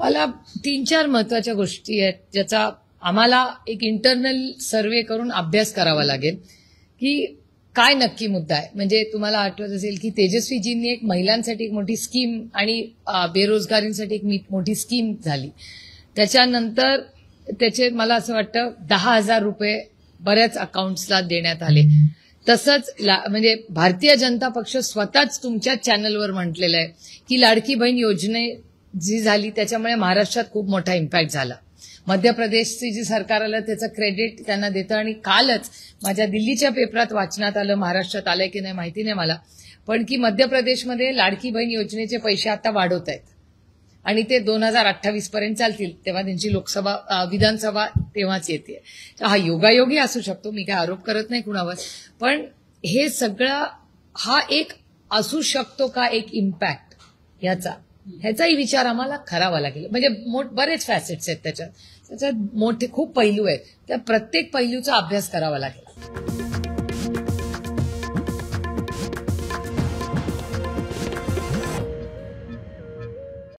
मला 3-4 महत्वाच्या गोष्टी आहेत ज्याचा आम्हाला एक इंटरनल सर्व्हे करून अभ्यास करावा लागेल की काय नक्की मुद्दा आहे. म्हणजे तुम्हाला आठवत असेल की तेजस्वीजींनी एक महिलांसाठी एक मोठी स्कीम आणि बेरोजगारींसाठी एक मोठी स्कीम झाली. त्याच्यानंतर त्याचे मला असं वाटतं 10,000 रुपये बऱ्याच अकाउंट्सला देण्यात आले. तसंच म्हणजे भारतीय जनता पक्ष स्वतःच तुमच्याच चॅनलवर म्हटलेलं आहे की लाडकी बहीण योजने जी झाली त्याच्यामुळे महाराष्ट्रात खूप मोठा इम्पॅक्ट झाला. मध्य प्रदेशचे जे सरकार आलं त्याचं क्रेडिट त्यांना देतं. आणि कालच माझ्या दिल्लीच्या पेपरात वाचनात आलं, महाराष्ट्रात आलंय की नाही माहिती नाही मला, पण की मध्य प्रदेशमध्ये लाडकी बहीण योजनेचे पैसे आता वाढवत आहेत आणि ते 2028 पर्यंत चालतील. तेव्हा त्यांची लोकसभा विधानसभा तेव्हाच येते. हा योगायोगी असू शकतो, मी काय आरोप करत नाही कुणावर, पण हे सगळं हा एक असू शकतो का एक इम्पॅक्ट ह्याचाही विचार आम्हाला करावा लागेल. म्हणजे बरेच फॅसेट्स आहेत त्याच्यात मोठे खूप पैलू आहेत. त्या प्रत्येक पैलूचा अभ्यास करावा लागेल.